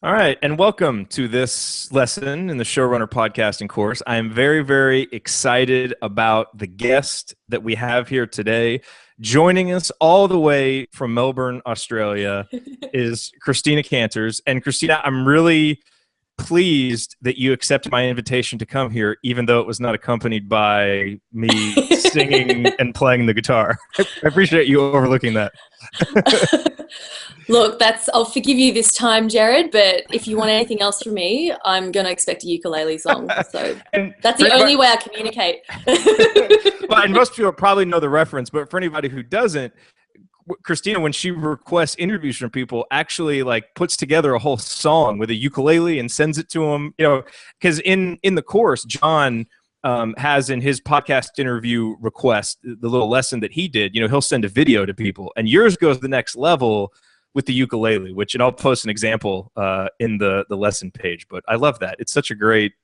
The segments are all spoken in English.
All right, and welcome to this lesson in the Showrunner Podcasting Course. I am very, very excited about the guest that we have here today. Joining us all the way from Melbourne, Australia, is Christina Canters. And Christina, I'm really pleased that you accepted my invitation to come here, even though it was not accompanied by me singing and playing the guitar. I appreciate you overlooking that. Look, I'll forgive you this time, Jared, but if you want anything else from me, I'm going to expect a ukulele song. So that's the only way I communicate. Well, and most people probably know the reference, but for anybody who doesn't, Christina, when she requests interviews from people, actually like puts together a whole song with a ukulele and sends it to them. You know, because in the course, John has in his podcast interview request, the little lesson that he did, he'll send a video to people, and yours goes the next level with the ukulele, which, and I'll post an example in the lesson page. But I love that. It's such a great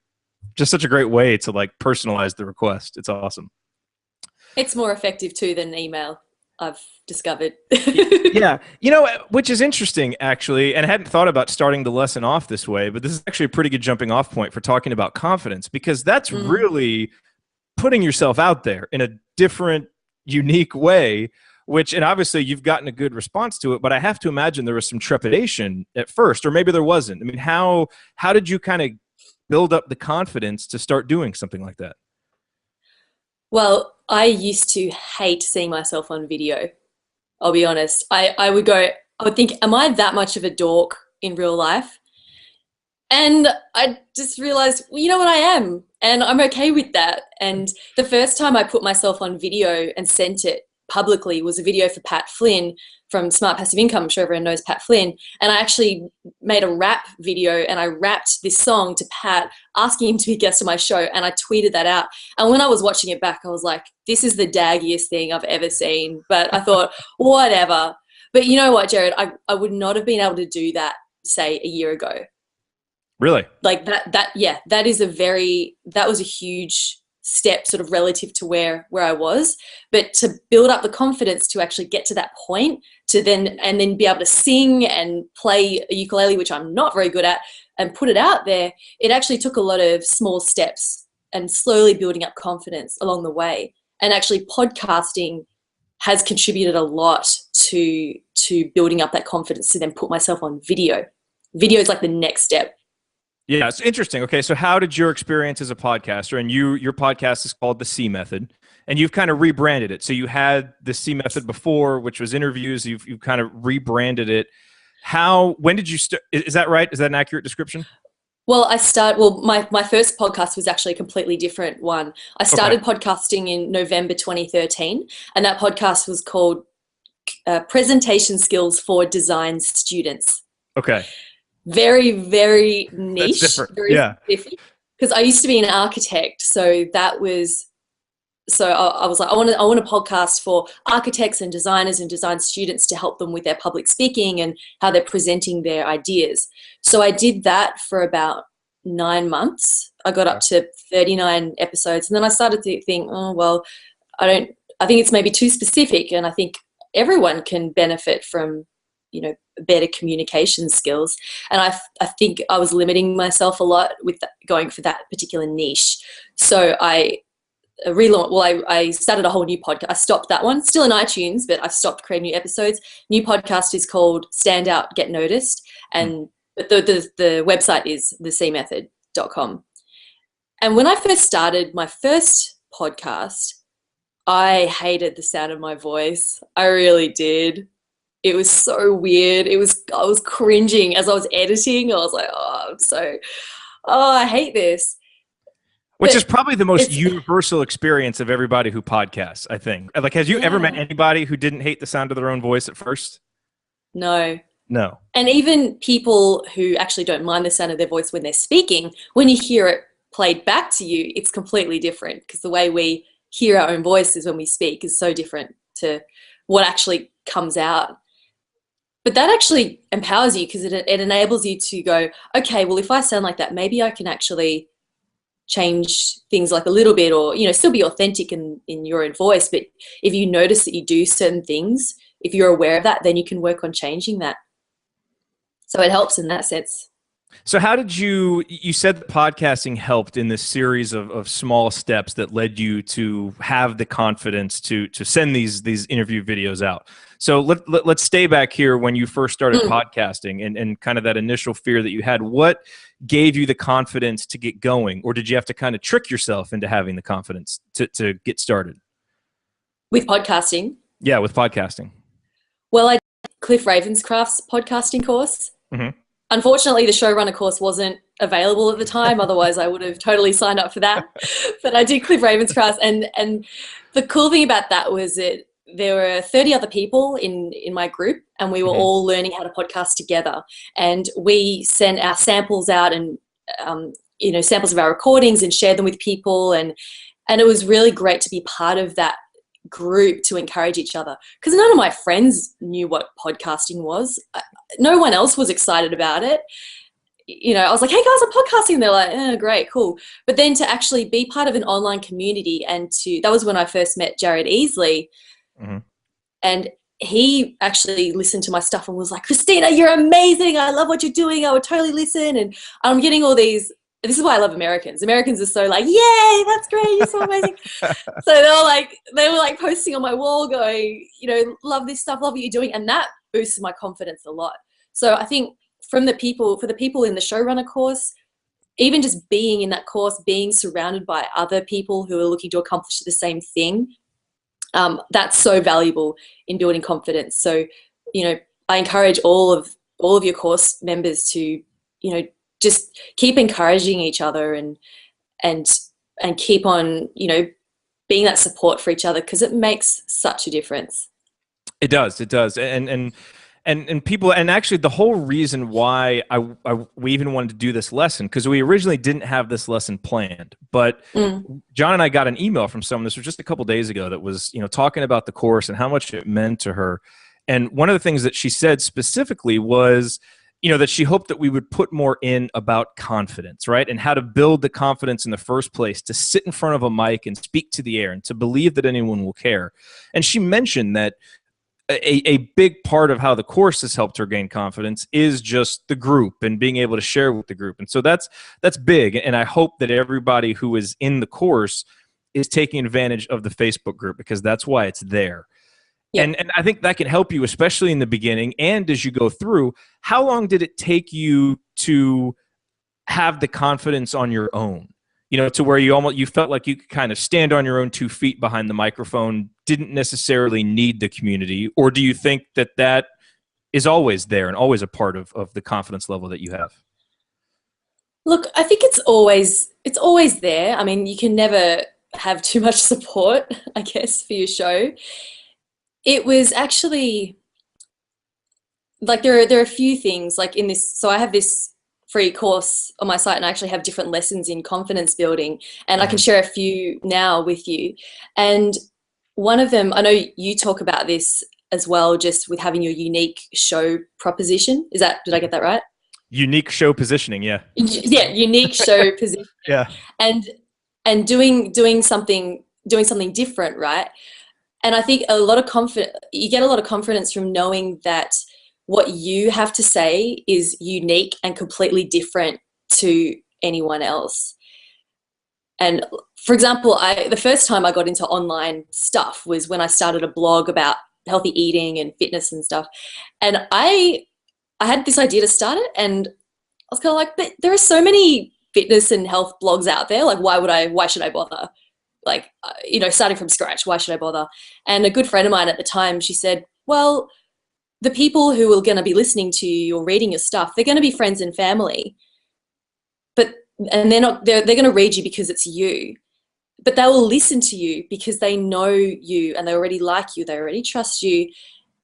way to like personalize the request. It's awesome. It's more effective too than email, I've discovered. Yeah. Which is interesting, actually, and I hadn't thought about starting the lesson off this way, but this is actually a pretty good jumping off point for talking about confidence, because that's really putting yourself out there in a different, unique way, and obviously you've gotten a good response to it, but I have to imagine there was some trepidation at first, or maybe there wasn't. I mean, how did you kind of build up the confidence to start doing something like that? Well, I used to hate seeing myself on video. I'll be honest. I would think, am I that much of a dork in real life? And I just realized, well, you know what, I am, and I'm okay with that. And the first time I put myself on video and sent it publicly was a video for Pat Flynn from Smart Passive Income. I'm sure everyone knows Pat Flynn. And I actually made a rap video, and I rapped this song to Pat, asking him to be a guest on my show, and I tweeted that out. And when I was watching it back, I was like, this is the daggiest thing I've ever seen. But I thought, whatever. But you know what, Jared? I would not have been able to do that, say, a year ago. Really? Like that was a huge step sort of relative to where I was. But to build up the confidence to actually get to that point, to then be able to sing and play a ukulele, which I'm not very good at, and put it out there, it actually took a lot of small steps and slowly building up confidence along the way. And actually podcasting has contributed a lot to building up that confidence to then put myself on video. Video is like the next step. Yeah, it's interesting. Okay, so how did your experience as a podcaster, and your podcast is called The C Method, and you've kind of rebranded it. So you had the C Method before, which was interviews. You've kind of rebranded it. When did you start? Is that right? Is that an accurate description? Well, my first podcast was actually a completely different one. I started podcasting in November 2013, and that podcast was called Presentation Skills for Design Students. Okay. Very, very niche. That's different. Very specific. Because I used to be an architect, so I was like, I want a podcast for architects and designers and design students to help them with their public speaking and how they're presenting their ideas. So I did that for about 9 months. I got up to 39 episodes, and then I started to think, oh well, I think it's maybe too specific, and I think everyone can benefit from better communication skills. And I think I was limiting myself a lot with going for that particular niche. So I started a whole new podcast. I stopped that one, still in iTunes, but I've stopped creating new episodes. New podcast is called Stand Out, Get Noticed. And the website is thecmethod.com. And when I first started my first podcast, I hated the sound of my voice. I really did. It was so weird. I was cringing as I was editing. I was like, I hate this. Which is probably the most universal experience of everybody who podcasts, I think. Like, have you ever met anybody who didn't hate the sound of their own voice at first? No. No. And even people who actually don't mind the sound of their voice when they're speaking, when you hear it played back to you, it's completely different, because the way we hear our own voices when we speak is so different to what actually comes out. But that actually empowers you, because it enables you to go, okay, well, if I sound like that, maybe I can actually change things like a little bit, or, still be authentic in your own voice. But if you notice that you do certain things, if you're aware of that, then you can work on changing that. So it helps in that sense. So how did you said that podcasting helped in this series of small steps that led you to have the confidence to send these interview videos out. So let's stay back here when you first started podcasting and kind of that initial fear that you had. What gave you the confidence to get going, or did you have to kind of trick yourself into having the confidence to get started? With podcasting? Yeah, with podcasting. Well, I did Cliff Ravenscraft's podcasting course. Mm-hmm. Unfortunately, the Showrunner course wasn't available at the time. Otherwise, I would have totally signed up for that. But I did Cliff Ravenscraft, and the cool thing about that was that there were 30 other people in my group, and we were all learning how to podcast together. And we sent our samples out and samples of our recordings and shared them with people, and it was really great to be part of that group to encourage each other, because none of my friends knew what podcasting was. No one else was excited about it. I was like, hey guys, I'm podcasting. They're like, great, cool. But then to actually be part of an online community, and that was when I first met Jared Easley. And he actually listened to my stuff and was like, Christina, you're amazing. I love what you're doing. I would totally listen. And I'm getting all these. This is why I love Americans. Americans are so like, yay, that's great, you're so amazing. So they were like posting on my wall going, love this stuff, love what you're doing. And that boosted my confidence a lot. So I think for the people in the Showrunner course, even just being in that course, being surrounded by other people who are looking to accomplish the same thing, that's so valuable in building confidence. So, I encourage all of your course members to, just keep encouraging each other and keep on, being that support for each other, because it makes such a difference. It does. And people, and actually the whole reason why we even wanted to do this lesson, because we originally didn't have this lesson planned, but John and I got an email from someone, this was just a couple days ago, that was, talking about the course and how much it meant to her. And one of the things that she said specifically was, that she hoped that we would put more in about confidence, right? And how to build the confidence in the first place, to sit in front of a mic and speak to the air and to believe that anyone will care. And she mentioned that a big part of how the course has helped her gain confidence is just the group and being able to share with the group. And so that's big. And I hope that everybody who is in the course is taking advantage of the Facebook group, because that's why it's there. Yeah. And I think that can help you, especially in the beginning and as you go through. How long did it take you to have the confidence on your own? To where you felt like you could kind of stand on your own 2 feet behind the microphone, didn't necessarily need the community? Or do you think that is always there and always a part of the confidence level that you have? Look, I think it's always there. I mean, you can never have too much support, I guess, for your show. It was actually like there are a few things like in this. So I have this free course on my site, and I actually have different lessons in confidence building, and I can share a few now with you. And one of them, I know you talk about this as well, just with having your unique show proposition. Did I get that right? Unique show positioning, yeah. Yeah, unique show positioning. Yeah. And doing something different, right? And I think you get a lot of confidence from knowing that what you have to say is unique and completely different to anyone else. And for example, the first time I got into online stuff was when I started a blog about healthy eating and fitness and stuff. And I had this idea to start it, and I was kind of like, but there are so many fitness and health blogs out there. Like, why should I bother? Like, starting from scratch, why should I bother? And a good friend of mine at the time, she said, well, the people who are going to be listening to you or reading your stuff, they're going to be friends and family, and they're going to read you because it's you, but they will listen to you because they know you and they already like you, they already trust you.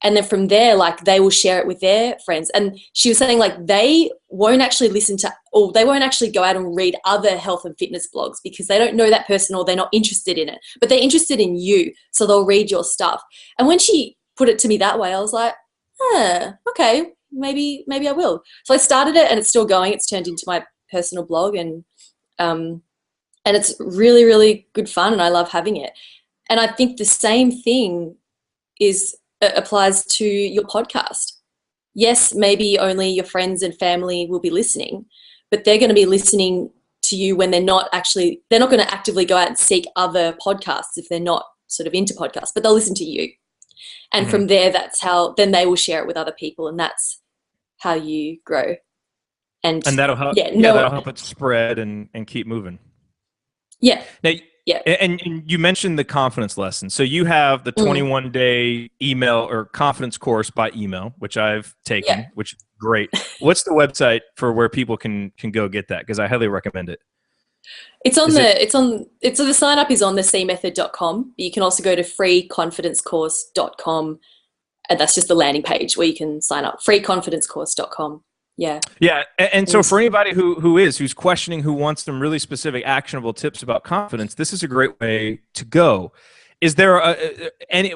And then from there, like, they will share it with their friends. And she was saying, like, they won't actually they won't actually go out and read other health and fitness blogs because they don't know that person or they're not interested in it, but they're interested in you. So they'll read your stuff. And when she put it to me that way, I was like, okay, maybe I will. So I started it, and it's still going. It's turned into my personal blog, and it's really, really good fun, and I love having it. And I think the same thing applies to your podcast. yes, maybe only your friends and family will be listening, but they're going to be listening to you when they're not going to actively go out and seek other podcasts if they're not sort of into podcasts, but they'll listen to you. And from there, then they will share it with other people, and that's how you grow. And that'll help. That'll help it spread and keep moving. Yeah. Now, yeah. And you mentioned the confidence lesson. So you have the 21-day email or confidence course by email, which I've taken, which is great. What's the website for where people can go get that? Because I highly recommend it. The sign up is on the cmethod.com. You can also go to freeconfidencecourse.com, and that's just the landing page where you can sign up. freeconfidencecourse.com. Yeah. And so for anybody who's questioning, who wants some really specific actionable tips about confidence, this is a great way to go. Is there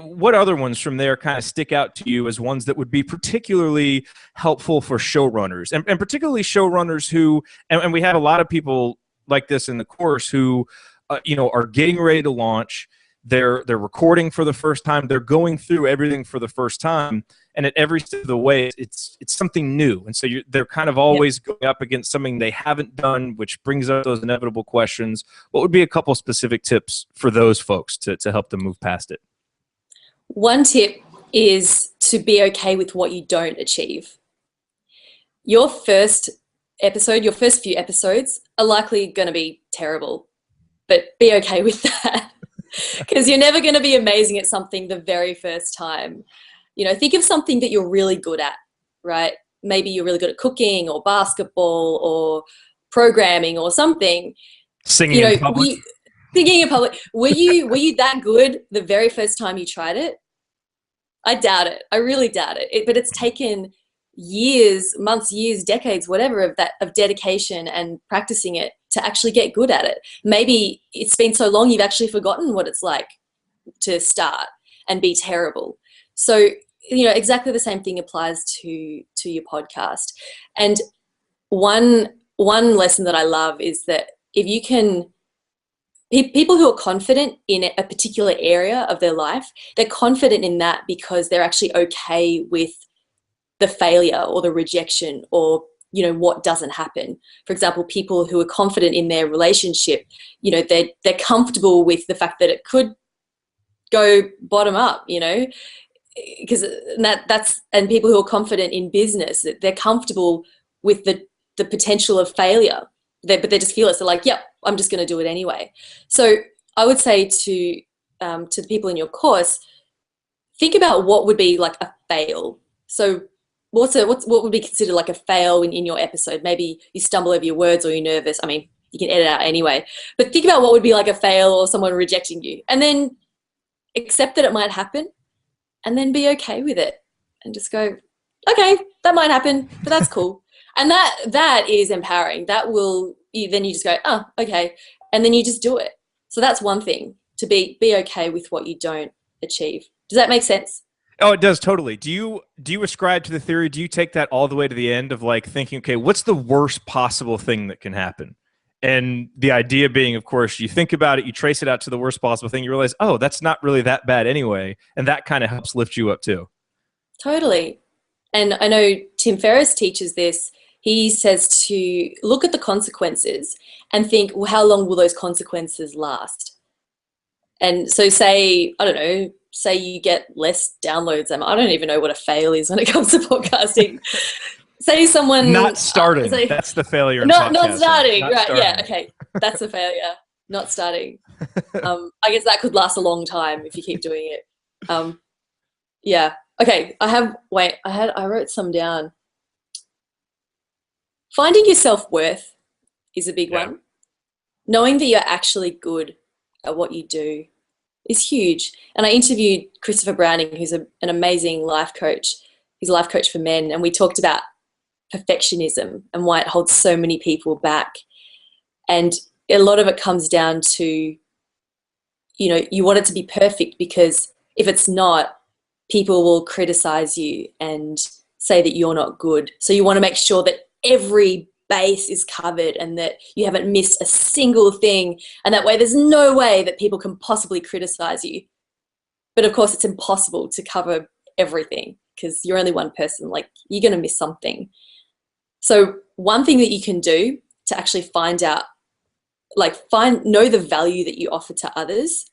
what other ones from there kind of stick out to you as ones that would be particularly helpful for showrunners, and particularly showrunners who, and we have a lot of people like this in the course who, are getting ready to launch. They're recording for the first time. They're going through everything for the first time, and at every step of the way, it's something new. And so they're kind of always going up against something they haven't done, which brings up those inevitable questions. What would be a couple specific tips for those folks to help them move past it? One tip is to be okay with what you don't achieve. Your first few episodes are likely going to be terrible, but be okay with that. Because you're never going to be amazing at something the very first time. Think of something that you're really good at, right? Maybe you're really good at cooking or basketball or programming or something. Singing in public. Singing in public. Were you that good the very first time you tried it? I doubt it. I really doubt it. But it's taken years, months, years, decades, whatever, of dedication and practicing it to actually get good at it. Maybe it's been so long you've actually forgotten what it's like to start and be terrible. So, exactly the same thing applies to your podcast. And one lesson that I love is that if you can, people who are confident in a particular area of their life, they're confident in that because they're actually okay with the failure or the rejection or what doesn't happen. For example, people who are confident in their relationship, they're comfortable with the fact that it could go bottom up, because and people who are confident in business, they're comfortable with the potential of failure, but they just feel it. So like, yep, I'm just going to do it anyway. So I would say to the people in your course, think about what would be like a fail. So what would be considered like a fail in your episode? Maybe you stumble over your words or you're nervous. I mean, you can edit out anyway. But think about what would be like a fail or someone rejecting you. And then accept that it might happen and then be okay with it. And just go, okay, that might happen, but that's cool. And that is empowering. Then you just go, oh, okay. And then you just do it. So that's one thing, to be okay with what you don't achieve. Does that make sense? Oh, it does, totally. Do you ascribe to the theory? Do you take that all the way to the end of like thinking, okay, what's the worst possible thing that can happen? And the idea being, of course, you think about it, you trace it out to the worst possible thing, you realize, oh, that's not really that bad anyway. And that kind of helps lift you up too. Totally. And I know Tim Ferriss teaches this. He says to look at the consequences and think, well, how long will those consequences last? And so say you get less downloads. I don't even know what a fail is when it comes to podcasting. Say someone not starting. That's the failure. Not starting. Right? Starting. Yeah. Okay. That's a failure. Not starting. I guess that could last a long time if you keep doing it. Yeah. Okay. I wrote some down. Finding your self-worth is a big one. Knowing that you're actually good at what you do is huge. And I interviewed Christopher Browning, who's an amazing life coach. He's a life coach for men. And we talked about perfectionism and why it holds so many people back. And a lot of it comes down to, you want it to be perfect, because if it's not, people will criticize you and say that you're not good. So you want to make sure that every base is covered and that you haven't missed a single thing. And that way there's no way that people can possibly criticize you. But of course it's impossible to cover everything, because you're only one person. Like, you're going to miss something. So one thing that you can do to actually find out, like know the value that you offer to others,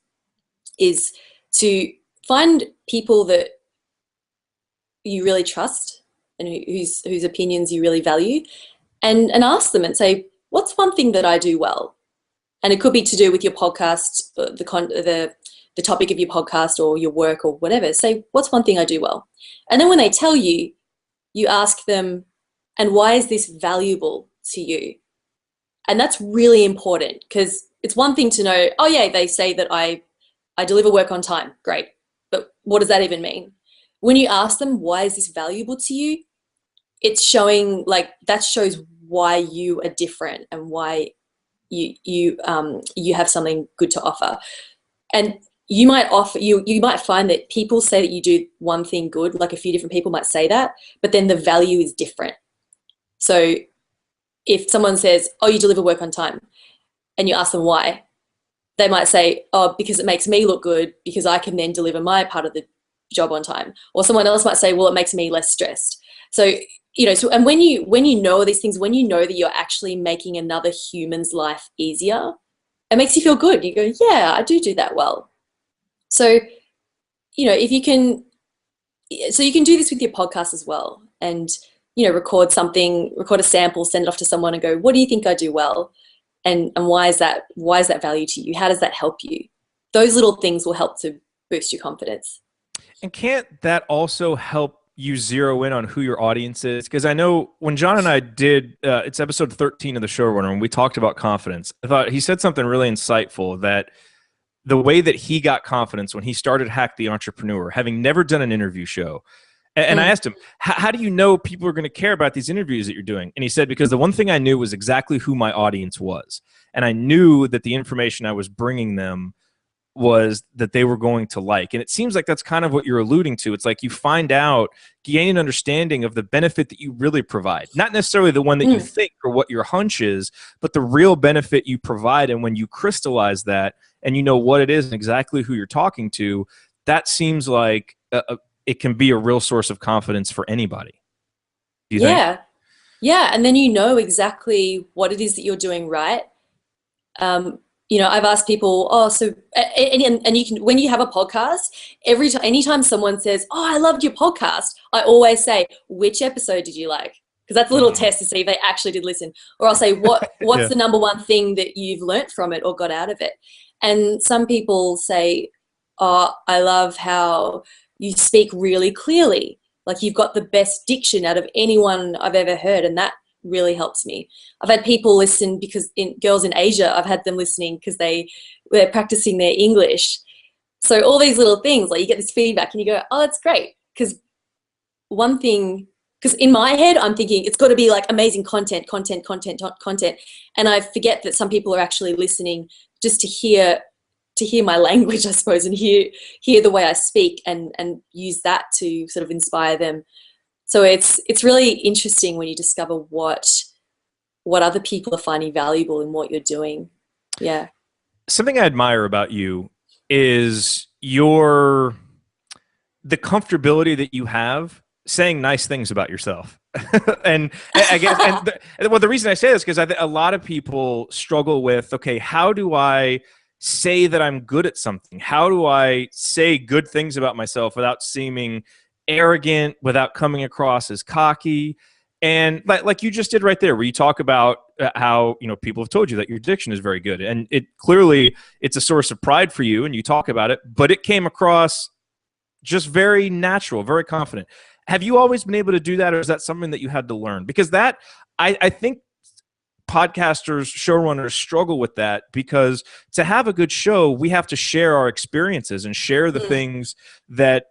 is to find people that you really trust and whose opinions you really value, and ask them and say, what's one thing that I do well? And it could be to do with your podcast, the topic of your podcast or your work or whatever. Say, what's one thing I do well? And then when they tell you, you ask them, and why is this valuable to you? And that's really important, because it's one thing to know, oh yeah, they say that I deliver work on time. Great. But what does that even mean? When you ask them, why is this valuable to you? It's showing, like, that shows why you are different and why you have something good to offer. And you might find that people say that you do one thing good, like a few different people might say that, but then the value is different. So if someone says, oh, you deliver work on time, and you ask them why, they might say, oh, because it makes me look good, because I can then deliver my part of the job on time. Or someone else might say, well, it makes me less stressed. So, and when you know these things, when you know that you're actually making another human's life easier, it makes you feel good. You go, yeah, I do that well. So, if you can, so you can do this with your podcast as well. And, record a sample, send it off to someone and go, what do you think I do well? And why is that value to you? How does that help you? Those little things will help to boost your confidence. And can't that also help you zero in on who your audience is? Because I know when John and I did, it's episode 13 of the Showrunner, and we talked about confidence. I thought he said something really insightful, that the way that he got confidence when he started Hack the Entrepreneur, having never done an interview show. And I asked him, how do you know people are going to care about these interviews that you're doing? And he said, because the one thing I knew was exactly who my audience was. And I knew that the information I was bringing them was that they were going to like. And it seems like that's kind of what you're alluding to. It's like you find out, gain an understanding of the benefit that you really provide. Not necessarily the one that you think or what your hunch is, but the real benefit you provide. And when you crystallize that and you know what it is and exactly who you're talking to, that seems like it can be a real source of confidence for anybody. Do you think? Yeah. And then you know exactly what it is that you're doing right. I've asked people, and you can, when you have a podcast, anytime someone says, oh, I loved your podcast, I always say, which episode did you like? Because that's a little test to see if they actually did listen. Or I'll say, what's the number one thing that you've learnt from it or got out of it? And some people say, oh, I love how you speak really clearly. Like, you've got the best diction out of anyone I've ever heard, and that really helps me. I've had people listen because girls in Asia, I've had them listening because they're practicing their English. So all these little things, like, you get this feedback and you go, oh, that's great. Because in my head, I'm thinking it's got to be like amazing content. And I forget that some people are actually listening just to hear my language, I suppose, and hear the way I speak and use that to sort of inspire them. So it's really interesting when you discover what other people are finding valuable in what you're doing. Yeah. Something I admire about you is the comfortability that you have saying nice things about yourself. and I guess, the reason I say this is because a lot of people struggle with, okay, how do I say that I'm good at something? How do I say good things about myself without seeming arrogant, without coming across as cocky? And like you just did right there, where you talk about how, people have told you that your diction is very good, and it's a source of pride for you, and you talk about it, but it came across just very natural, very confident. Have you always been able to do that, or is that something that you had to learn? Because that, I think podcasters, showrunners struggle with that, because to have a good show, we have to share our experiences and share the things that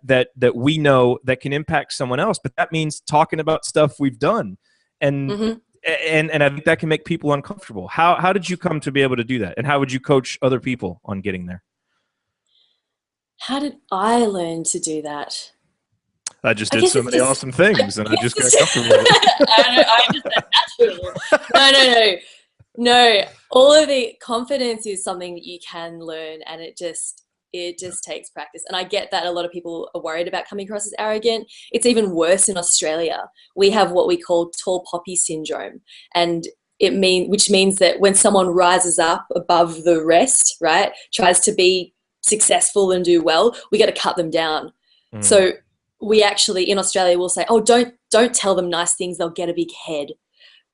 we know that can impact someone else. But that means talking about stuff we've done, and I think that can make people uncomfortable. How did you come to be able to do that, and how would you coach other people on getting there? How did I learn to do that? I just did so many awesome things, and I just got comfortable with it. I just said natural. No. All of the confidence is something that you can learn, and it It just takes practice. And I get that a lot of people are worried about coming across as arrogant. It's even worse in Australia. We have what we call tall poppy syndrome. And which means that when someone rises up above the rest, right, tries to be successful and do well, we got to cut them down. So we actually in Australia will say, oh, don't tell them nice things, they'll get a big head.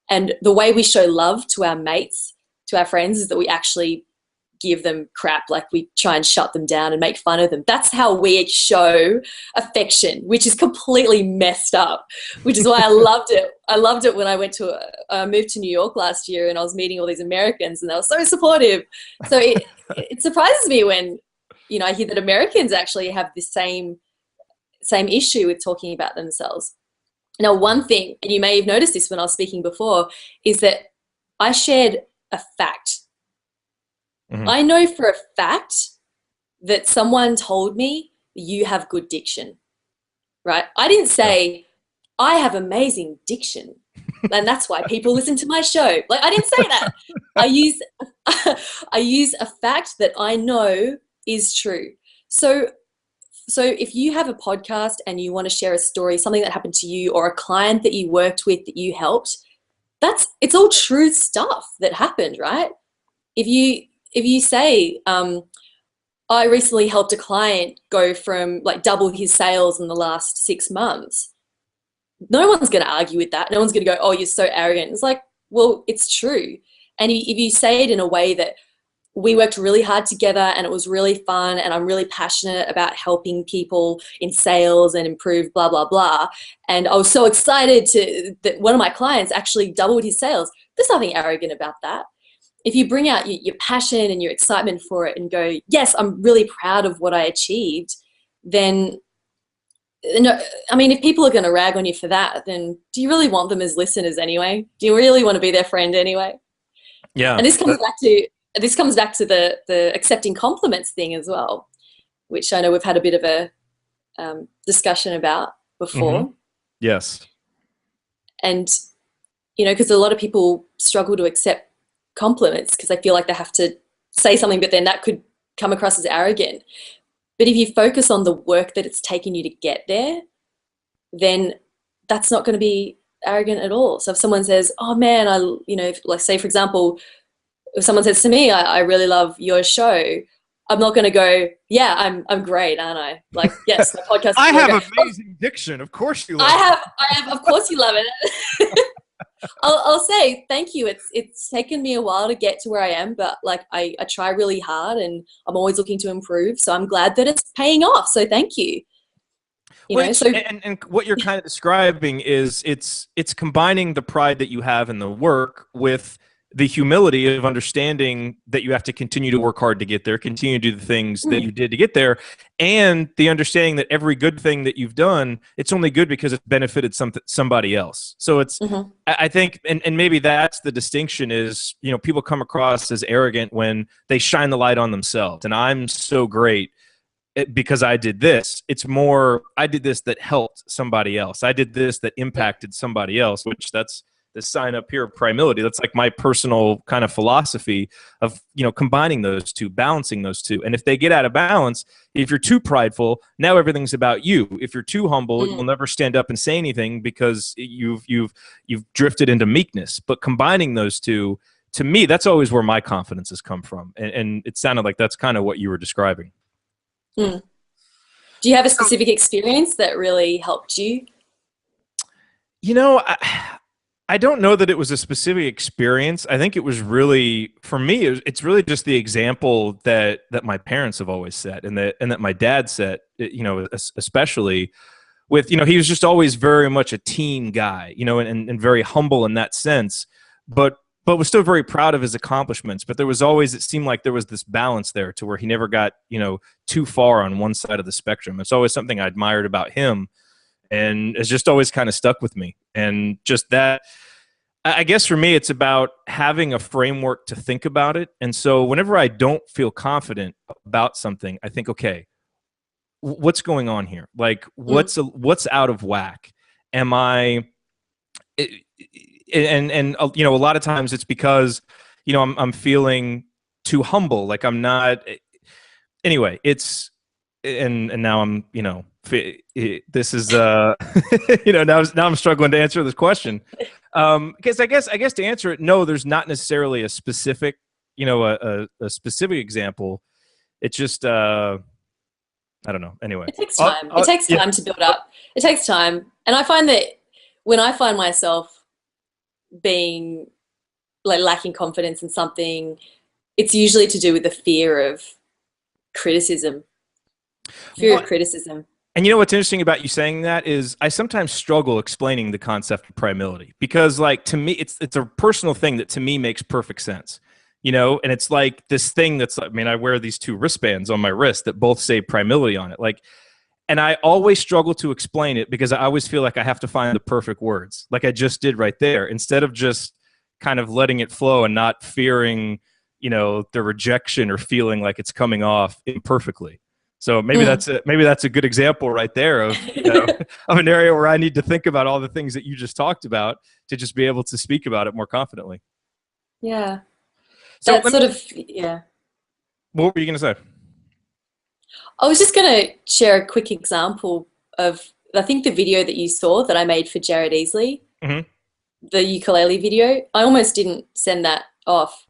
And the way we show love to our mates, to our friends, is that we actually give them crap, like we try and shut them down and make fun of them. That's how we show affection, which is completely messed up, which is why I loved it. I loved it when I moved to New York last year and I was meeting all these Americans and they were so supportive. So it surprises me when, I hear that Americans actually have the same issue with talking about themselves. Now, one thing, and you may have noticed this when I was speaking before, is that I shared a fact. I know for a fact that someone told me you have good diction, right? I didn't say I have amazing diction and that's why people listen to my show. Like, I didn't say that. I use a fact that I know is true. So if you have a podcast and you want to share a story, something that happened to you or a client that you worked with that you helped, it's all true stuff that happened, right? If you say, I recently helped a client go from like double his sales in the last 6 months, no one's going to argue with that. No one's going to go, oh, you're so arrogant. It's like, well, it's true. And if you say it in a way that we worked really hard together and it was really fun and I'm really passionate about helping people in sales and improve blah, blah, blah. And I was so excited that one of my clients actually doubled his sales. There's nothing arrogant about that. If you bring out your passion and your excitement for it and go, yes, I'm really proud of what I achieved, then, I mean, if people are going to rag on you for that, then do you really want them as listeners anyway? Do you really want to be their friend anyway? Yeah. And this comes back to the accepting compliments thing as well, which I know we've had a bit of a discussion about before. Yes. And, because a lot of people struggle to accept compliments because they feel like they have to say something, but then that could come across as arrogant. But if you focus on the work that it's taken you to get there, then that's not going to be arrogant at all. So if someone says, oh man, like say for example, if someone says to me, I really love your show, I'm not going to go, yeah, I'm great, aren't I? Like, yes, my podcast. I have amazing diction. Of course you love it. I have, of course you love it. I'll say thank you. It's taken me a while to get to where I am, but like I try really hard and I'm always looking to improve. So I'm glad that it's paying off. So thank you. And what you're kind of describing is it's combining the pride that you have in the work with the humility of understanding that you have to continue to work hard to get there, continue to do the things that you did to get there, and the understanding that every good thing that you've done, it's only good because it's benefited somebody else. So it's, I think, and maybe that's the distinction is, people come across as arrogant when they shine the light on themselves. And I'm so great because I did this. It's more, I did this that helped somebody else. I did this that impacted somebody else, which that's the sign up here of primality. That's like my personal kind of philosophy of, combining those two, balancing those two. And if they get out of balance, if you're too prideful, now everything's about you. If you're too humble, you'll never stand up and say anything because you've drifted into meekness. But combining those two, to me, that's always where my confidence has come from. And it sounded like that's kind of what you were describing. Do you have a specific experience that really helped you? I don't know that it was a specific experience. I think it was really, for me, it's really just the example that my parents have always set and that my dad set, especially with, he was just always very much a team guy, and very humble in that sense, but was still very proud of his accomplishments. But there was always, it seemed like there was this balance there to where he never got, too far on one side of the spectrum. It's always something I admired about him. And it's just always kind of stuck with me. And just that, I guess for me, it's about having a framework to think about it. And so whenever I don't feel confident about something, I think, okay, what's going on here? Like, what's out of whack? Am I, and a lot of times it's because, I'm feeling too humble. Like I'm not, anyway, it's, and now I'm, this is, now I'm struggling to answer this question. Because I guess to answer it, no, there's not necessarily a specific, a specific example. It's just, I don't know. Anyway, it takes time. It takes time to build up. It takes time. And I find that when I find myself being like lacking confidence in something, it's usually to do with the fear of criticism. Of criticism. And what's interesting about you saying that is I sometimes struggle explaining the concept of primality because, like, to me, it's a personal thing that to me makes perfect sense. And it's like this thing that's, I mean, I wear these 2 wristbands on my wrist that both say primality on it. Like, and I always struggle to explain it because I always feel like I have to find the perfect words, like I just did right there, instead of just kind of letting it flow and not fearing, the rejection or feeling like it's coming off imperfectly. So maybe that's a good example right there of, of an area where I need to think about all the things that you just talked about to just be able to speak about it more confidently. Yeah. So What were you going to say? I was just going to share a quick example of, I think, the video that you saw that I made for Jared Easley, the ukulele video. I almost didn't send that off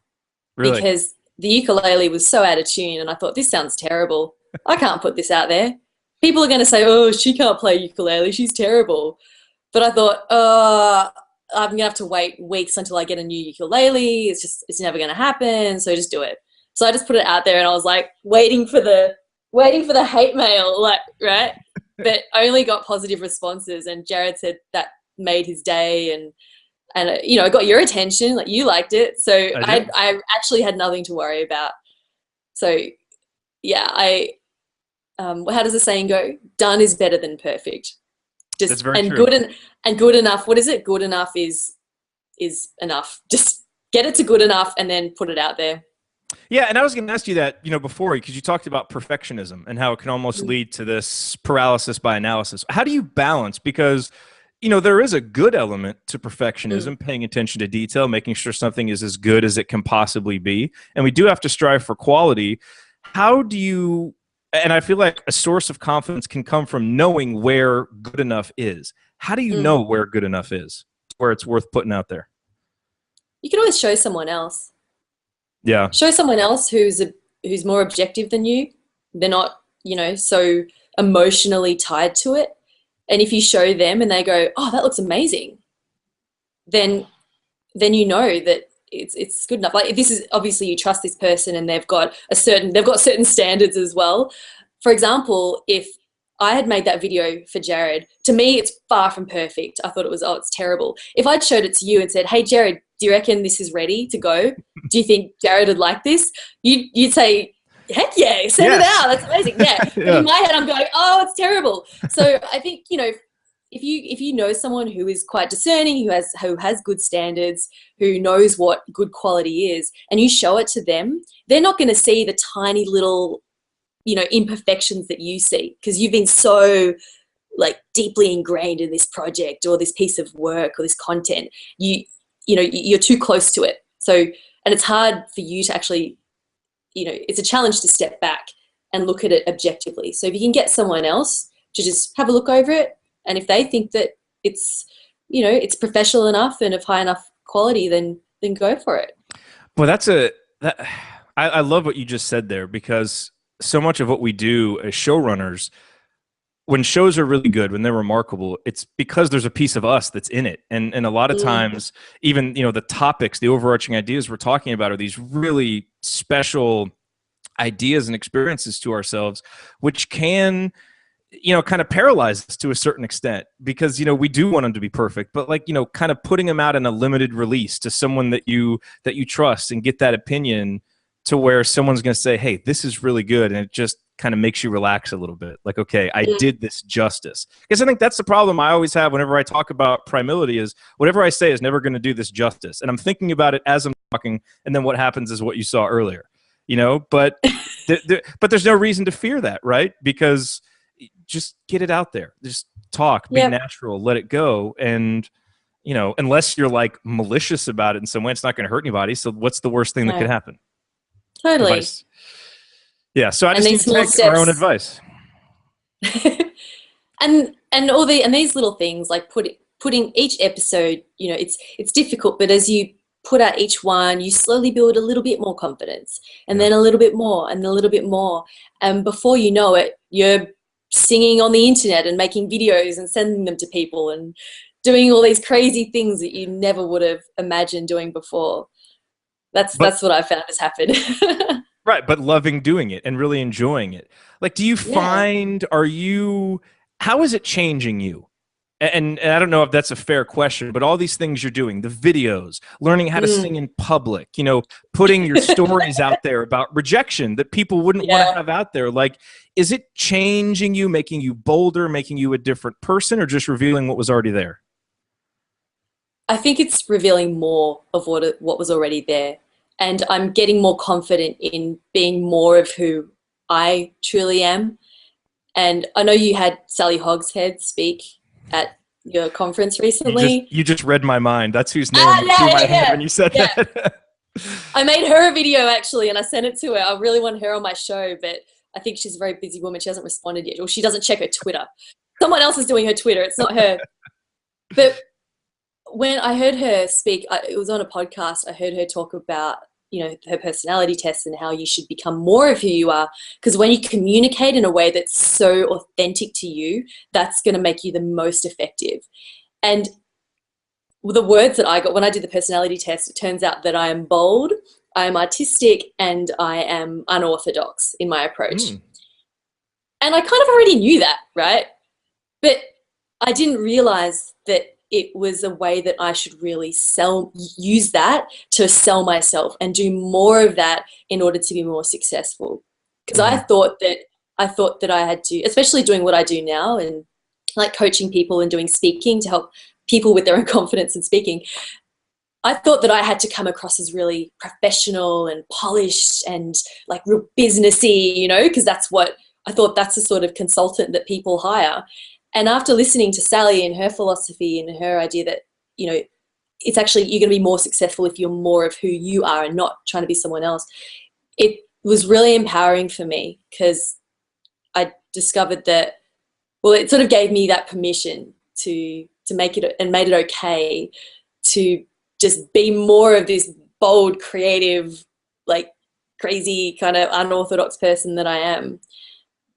because the ukulele was so out of tune, and I thought, this sounds terrible. I can't put this out there. People are going to say, oh, she can't play ukulele, she's terrible. But I thought, I'm going to have to wait weeks until I get a new ukulele. It's never going to happen. So just do it. So I just put it out there, and I was like waiting for the hate mail, like, right? But I only got positive responses, and Jared said that made his day, and I got your attention, like you liked it. So I actually had nothing to worry about. So yeah, how does the saying go? Done is better than perfect. That's very true. Good enough. What is it? Good enough is enough. Just get it to good enough and then put it out there. Yeah, and I was going to ask you that, before, because you talked about perfectionism and how it can almost lead to this paralysis by analysis. How do you balance? Because, there is a good element to perfectionism, paying attention to detail, making sure something is as good as it can possibly be. And we do have to strive for quality. How do you, and I feel like a source of confidence can come from knowing where good enough is. How do you know where good enough is, where it's worth putting out there? You can always show someone else. Yeah. Show someone else who's more objective than you. They're not, so emotionally tied to it. And if you show them and they go, oh, that looks amazing, then you know that it's good enough. Like, this is obviously, you trust this person and they've got certain standards as well. For example, if I had made that video for Jared, to me it's far from perfect. I thought it's terrible. If I'd showed it to you and said, hey Jared, do you reckon this is ready to go? Do you think Jared would like this? You'd say, heck yeah, send it out. That's amazing. Yeah. But in my head I'm going, oh, it's terrible. So I think, if you know someone who is quite discerning, who has good standards, who knows what good quality is, and you show it to them, they're not going to see the tiny little, imperfections that you see, because you've been so like deeply ingrained in this project or this piece of work or this content. You're too close to it. So, and it's hard for you to actually, it's a challenge to step back and look at it objectively. So if you can get someone else to just have a look over it, and if they think that it's, it's professional enough and of high enough quality, then go for it. Well, I love what you just said there, because so much of what we do as showrunners, when shows are really good, when they're remarkable, it's because there's a piece of us that's in it. And a lot of times, even, the topics, the overarching ideas we're talking about are these really special ideas and experiences to ourselves, which can, kind of paralyze us to a certain extent, because, we do want them to be perfect, but like, kind of putting them out in a limited release to someone that you trust and get that opinion to where someone's going to say, hey, this is really good. And it just kind of makes you relax a little bit. Like, okay, I did this justice. Because I think that's the problem I always have whenever I talk about primality, is whatever I say is never going to do this justice. And I'm thinking about it as I'm talking. And then what happens is what you saw earlier, but, but there's no reason to fear that, right? Because just get it out there. Just talk, be natural, let it go. And, unless you're like malicious about it in some way, it's not going to hurt anybody. So what's the worst thing that could happen? Totally. Yeah. So I And just need these to small take our own steps. advice. And these little things, like putting each episode, it's difficult, but as you put out each one, you slowly build a little bit more confidence, and then a little bit more and a little bit more, and before you know it, you're singing on the internet and making videos and sending them to people and doing all these crazy things that you never would have imagined doing before. That's what I found has happened. Right, but loving doing it and really enjoying it. Like, do you Yeah. find, how is it changing you? And I don't know if that's a fair question, but all these things you're doing, the videos, learning how to sing in public, putting your stories out there about rejection that people wouldn't want to have out there. Like, is it changing you, making you bolder, making you a different person, or just revealing what was already there? I think it's revealing more of what was already there. And I'm getting more confident in being more of who I truly am. And I know you had Sally Hogshead speak at your conference recently. You just read my mind. That's whose name went through my head when you said that. I made her a video actually, and I sent it to her. I really want her on my show, but I think she's a very busy woman. She hasn't responded yet, or she doesn't check her Twitter. Someone else is doing her Twitter. It's not her. But when I heard her speak, it was on a podcast. I heard her talk about, her personality test and how you should become more of who you are. Because when you communicate in a way that's so authentic to you, that's going to make you the most effective. And the words that I got when I did the personality test, it turns out that I am bold, I am artistic, and I am unorthodox in my approach. And I kind of already knew that, right? But I didn't realize that it was a way that I should really use that to sell myself and do more of that in order to be more successful. Because I thought that I had to, especially doing what I do now and like coaching people and doing speaking to help people with their own confidence in speaking. I thought that I had to come across as really professional and polished and like real businessy, because that's what I thought, that's the sort of consultant that people hire. And after listening to Sally and her philosophy and her idea that, it's actually, you're going to be more successful if you're more of who you are and not trying to be someone else, it was really empowering for me, because I discovered that, well, it sort of gave me that permission to make it, and made it okay to just be more of this bold, creative, like crazy kind of unorthodox person that I am.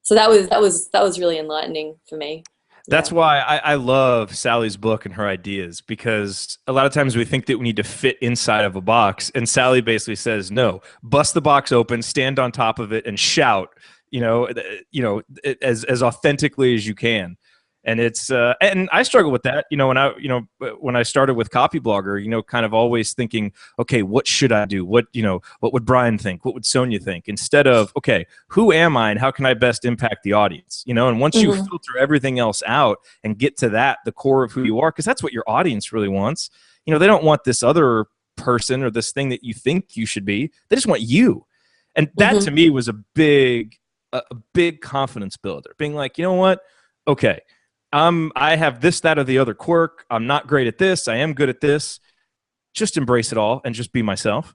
So that was really enlightening for me. That's why I love Sally's book and her ideas, because a lot of times we think that we need to fit inside of a box, and Sally basically says, no, bust the box open, stand on top of it, and shout, as authentically as you can. And it's and I struggle with that, when I started with Copy Blogger, kind of always thinking, okay, what should I do? What would Brian think? What would Sonia think? Instead of, okay, who am I and how can I best impact the audience? And once you filter everything else out and get to the core of who you are, because that's what your audience really wants. They don't want this other person or this thing that you think you should be. They just want you. And that to me was a big confidence builder, being like, you know what? Okay. I have this, that, or the other quirk. I'm not great at this. I am good at this. Just embrace it all and just be myself,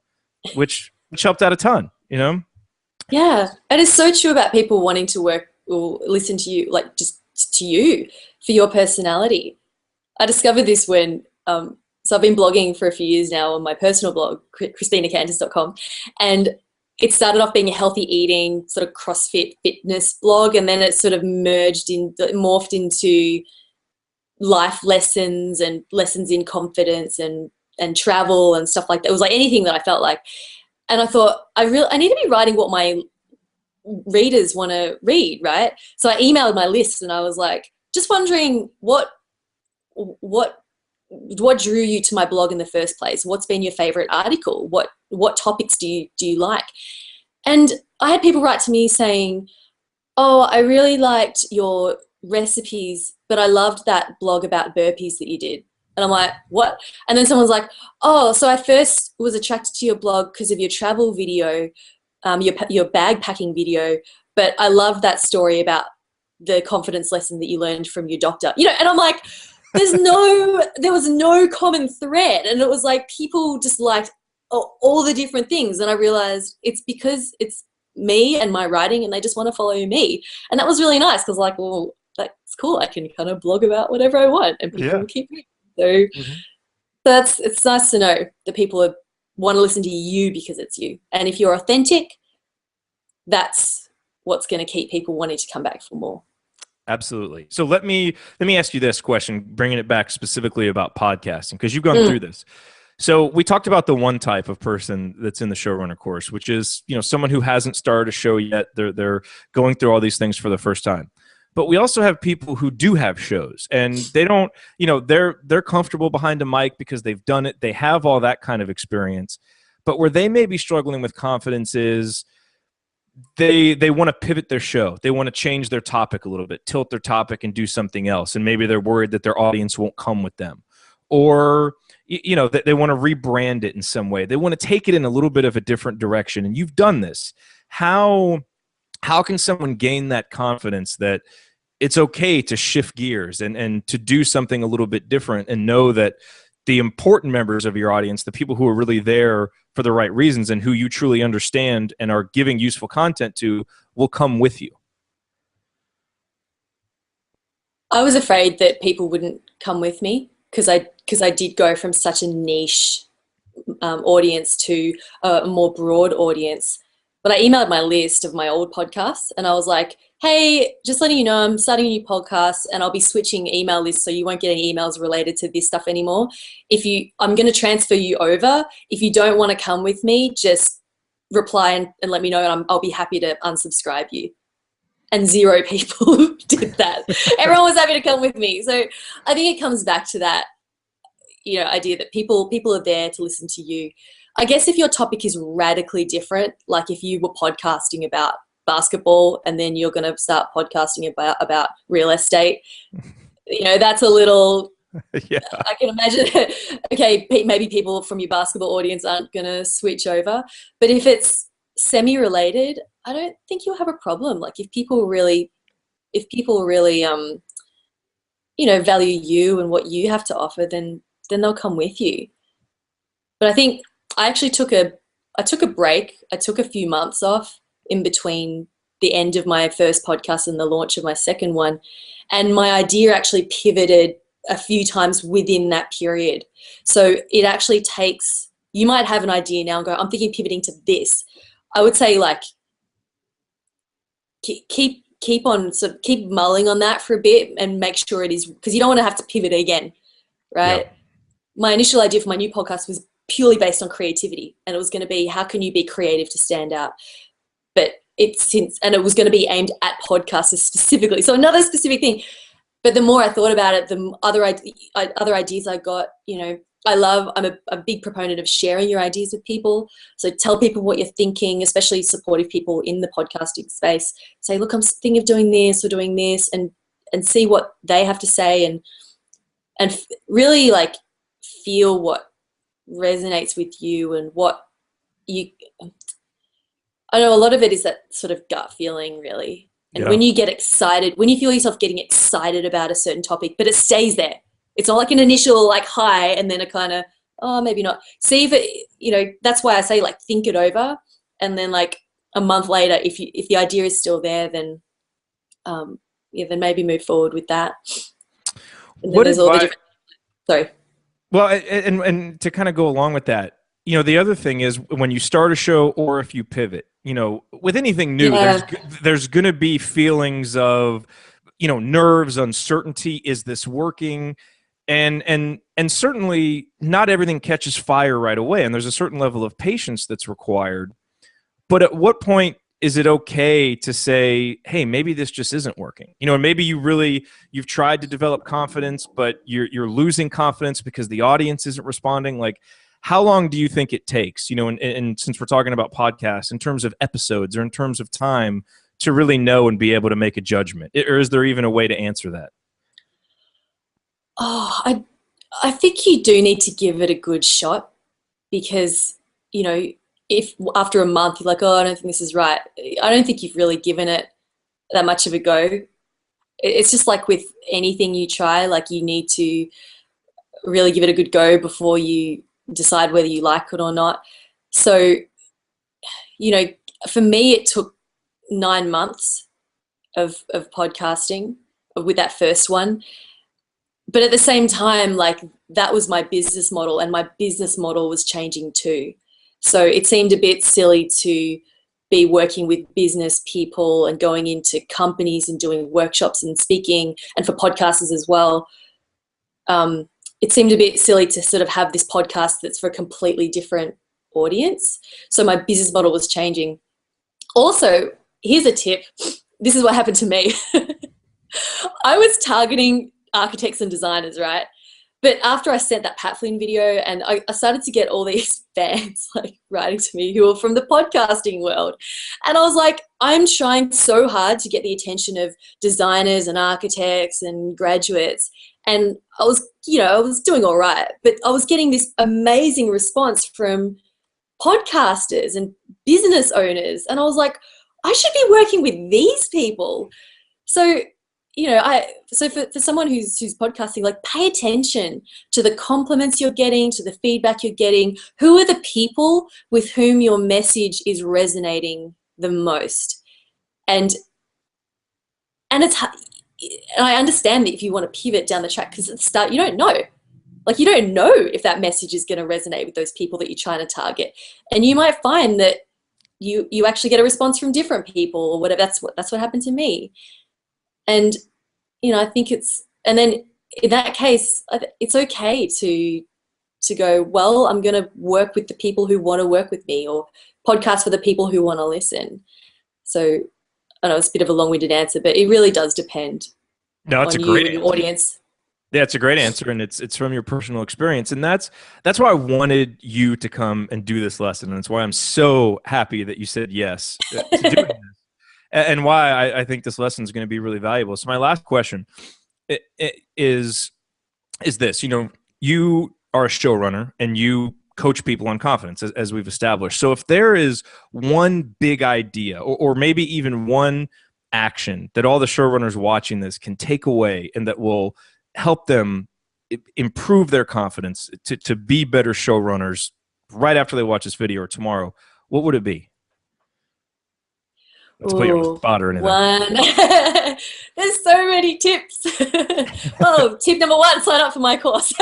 which helped out a ton, Yeah. And it's so true about people wanting to work or listen to you, like just to you for your personality. I discovered this when, so I've been blogging for a few years now on my personal blog, ChristinaCanters.com. And it started off being a healthy eating sort of CrossFit fitness blog, and then it sort of morphed into life lessons and lessons in confidence and travel and stuff like that. It was like anything that I felt like. And I thought, I need to be writing what my readers want to read, right? So I emailed my list and I was like, just wondering what drew you to my blog in the first place? What's been your favorite article? What topics do you like? And I had people write to me saying, oh, I really liked your recipes, but I loved that blog about burpees that you did. And I'm like, what? And then someone's like, oh, so I first was attracted to your blog because of your travel video, your bag packing video, but I love that story about the confidence lesson that you learned from your doctor. And I'm like, there was no common thread. And it was like people just liked all the different things. And I realized it's because it's me and my writing, and they just want to follow me. And that was really nice because, like, well, that's cool. I can kind of blog about whatever I want, and people will keep reading. So it's nice to know that people want to listen to you because it's you. And if you're authentic, that's what's going to keep people wanting to come back for more. Absolutely. So let me ask you this question, bringing it back specifically about podcasting, because you've gone through this. So we talked about the one type of person that's in the Showrunner course, which is, someone who hasn't started a show yet. They're going through all these things for the first time. But we also have people who do have shows, and they don't, they're comfortable behind a mic because they've done it. They have all that kind of experience. But where they may be struggling with confidence is they want to pivot their show. They want to change their topic a little bit, tilt their topic and do something else. And maybe they're worried that their audience won't come with them. Or, that they want to rebrand it in some way. They want to take it in a little bit of a different direction. And you've done this. How can someone gain that confidence that it's okay to shift gears and to do something a little bit different, and know that the important members of your audience, the people who are really there for the right reasons and who you truly understand and are giving useful content to, will come with you? I was afraid that people wouldn't come with me because I did go from such a niche audience to a more broad audience. But I emailed my list of my old podcasts, and I was like, hey, just letting you know I'm starting a new podcast, and I'll be switching email lists, so you won't get any emails related to this stuff anymore. I'm going to transfer you over. If you don't want to come with me, just reply and let me know, and I'll be happy to unsubscribe you. And 0 people did that. Everyone was happy to come with me. So I think it comes back to that, idea that people are there to listen to you. I guess if your topic is radically different, like if you were podcasting about basketball and then you're going to start podcasting about real estate, that's a little, I can imagine, okay, maybe people from your basketball audience aren't going to switch over. But if it's semi-related, I don't think you'll have a problem. Like if people really, value you and what you have to offer, then they'll come with you. But I think I actually took a break. I took a few months off in between the end of my first podcast and the launch of my second one. And my idea actually pivoted a few times within that period. So it actually takes, you might have an idea now and go, I'm thinking pivoting to this. I would say like keep mulling on that for a bit and make sure it is, because you don't want to have to pivot again, right? Yeah. My initial idea for my new podcast was purely based on creativity, and it was going to be, how can you be creative to stand out? But it was going to be aimed at podcasters specifically. So another specific thing. But the more I thought about it, the other ideas I got, I'm a big proponent of sharing your ideas with people. So tell people what you're thinking, especially supportive people in the podcasting space. Say, look, I'm thinking of doing this or doing this, and see what they have to say, and really like feel what resonates with you and what you. I know a lot of it is that sort of gut feeling, really. And when you get excited, when you feel yourself getting excited about a certain topic, but it stays there. It's not like an initial like high and then a kind of, oh, maybe not. See if it, that's why I say like think it over, and then like a month later, if the idea is still there, then then maybe move forward with that. And what is sorry. Well, and to kind of go along with that, the other thing is when you start a show or if you pivot, with anything new, there's going to be feelings of, nerves, uncertainty. Is this working? And certainly not everything catches fire right away. And there's a certain level of patience that's required. But at what point is it okay to say, hey, maybe this just isn't working? And maybe you've tried to develop confidence, but you're losing confidence because the audience isn't responding. Like, how long do you think it takes, and since we're talking about podcasts, in terms of episodes or in terms of time, to really know and be able to make a judgment? Or is there even a way to answer that? Oh, I think you do need to give it a good shot, because, if after a month you're like, oh, I don't think this is right, I don't think you've really given it that much of a go. It's just like with anything you try, like you need to really give it a good go before you decide whether you like it or not. So, for me, it took 9 months of podcasting with that first one. But at the same time, like, that was my business model, and my business model was changing too. So it seemed a bit silly to be working with business people and going into companies and doing workshops and speaking, and for podcasters as well. It seemed a bit silly to sort of have this podcast that's for a completely different audience. So my business model was changing. Also, here's a tip. This is what happened to me. I was targeting architects and designers, right? But after I sent that Pat Flynn video, and I started to get all these fans like writing to me who were from the podcasting world. And I was like, I'm trying so hard to get the attention of designers and architects and graduates. And I was doing all right, but I was getting this amazing response from podcasters and business owners. And I was like, I should be working with these people. So, for someone who's podcasting, like, pay attention to the compliments you're getting, to the feedback you're getting. Who are the people with whom your message is resonating the most? And I understand that if you want to pivot down the track, because at the start, you don't know. Like, you don't know if that message is going to resonate with those people that you're trying to target. And you might find that you actually get a response from different people or whatever. That's what happened to me. And, I think and then in that case, it's okay to go, well, I'm going to work with the people who want to work with me, or podcast for the people who want to listen. So I know it's a bit of a long-winded answer, but it really does depend on you and your audience. Yeah, it's a great answer, and it's from your personal experience, and that's why I wanted you to come and do this lesson, and that's why I'm so happy that you said yes to doing this, and why I think this lesson is going to be really valuable. So my last question is this: you are a showrunner, and you coach people on confidence, as we've established. So if there is one big idea, or maybe even one action that all the showrunners watching this can take away, and that will help them improve their confidence to be better showrunners right after they watch this video or tomorrow, what would it be? Let's put you on the spot or anything. One. There's so many tips. Oh, tip number 1, sign up for my course.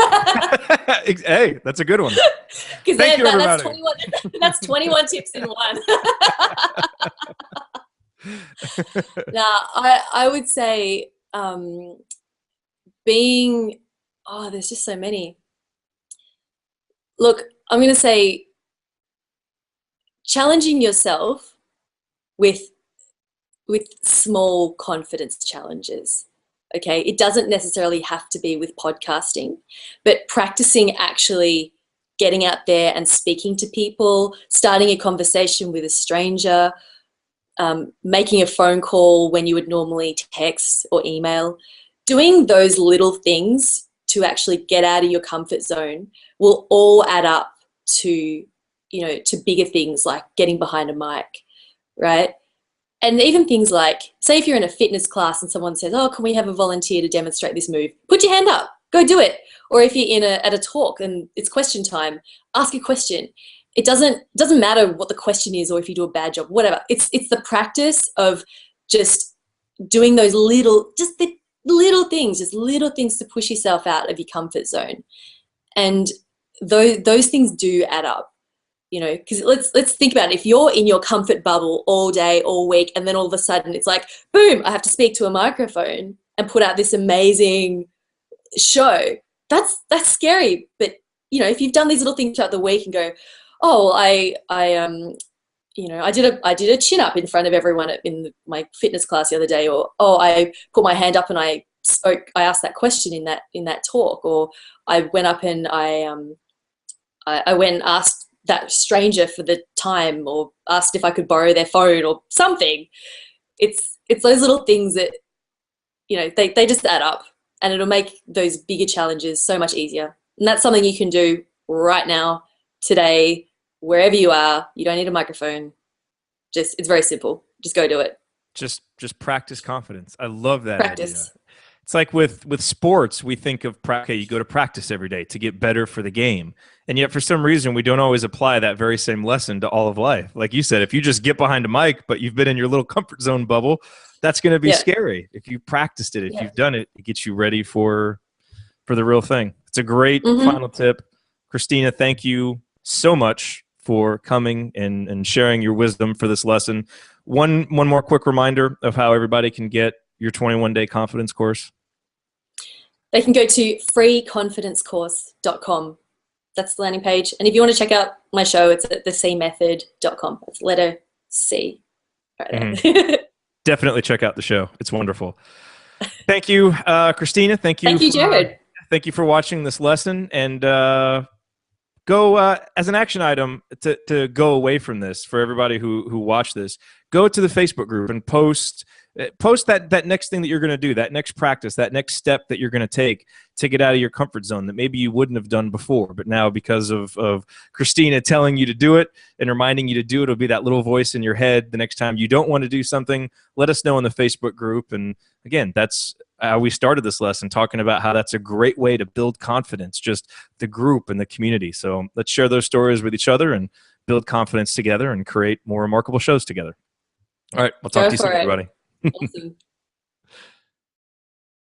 Hey, that's a good one. Because that's 21 tips in one. Now, I would say there's just so many. Look, I'm going to say challenging yourself with small confidence challenges. Okay, it doesn't necessarily have to be with podcasting, but practicing actually getting out there and speaking to people, starting a conversation with a stranger, making a phone call when you would normally text or email. Doing those little things to actually get out of your comfort zone will all add up to bigger things like getting behind a mic, right? And even things like, say if you're in a fitness class and someone says, oh, can we have a volunteer to demonstrate this move? Put your hand up, go do it. Or if you're at a talk and it's question time, ask a question. It doesn't matter what the question is, or if you do a bad job, whatever. It's the practice of just doing those little things to push yourself out of your comfort zone. And those things do add up. Because let's think about it. If you're in your comfort bubble all day, all week, and then all of a sudden it's like, boom, I have to speak to a microphone and put out this amazing show. That's scary. But if you've done these little things throughout the week and go, oh, I did a chin up in front of everyone in my fitness class the other day, or I put my hand up and I asked that question in that talk, or I went up and I went and asked that stranger for the time, or asked if I could borrow their phone or something. It's those little things that, they just add up, and it'll make those bigger challenges so much easier. And that's something you can do right now, today, wherever you are. You don't need a microphone. It's very simple. Just go do it. Just practice confidence. I love that Practice. idea. It's like with sports, we think of, okay, you go to practice every day to get better for the game. And yet for some reason, we don't always apply that very same lesson to all of life. Like you said, if you just get behind a mic, but you've been in your little comfort zone bubble, that's going to be scary. If you practiced it, if you've done it, it gets you ready for the real thing. It's a great final tip. Christina, thank you so much for coming and sharing your wisdom for this lesson. One more quick reminder of how everybody can get your 21-day confidence course. They can go to freeconfidencecourse.com. That's the landing page. And if you want to check out my show, it's at thecmethod.com. It's letter C. Right there. Definitely check out the show. It's wonderful. Thank you, Christina. Thank you. Thank you, Jared. Thank you for watching this lesson. And go as an action item to go away from this for everybody who watched this. Go to the Facebook group and post that next thing that you're going to do, that next practice, that next step that you're going to take to get out of your comfort zone that maybe you wouldn't have done before. But now because of Christina telling you to do it and reminding you to do it, it'll be that little voice in your head the next time you don't want to do something. Let us know in the Facebook group. And again, that's how we started this lesson, talking about how that's a great way to build confidence, just the group and the community. So let's share those stories with each other and build confidence together and create more remarkable shows together. All right. We'll talk to you soon, everybody. Awesome.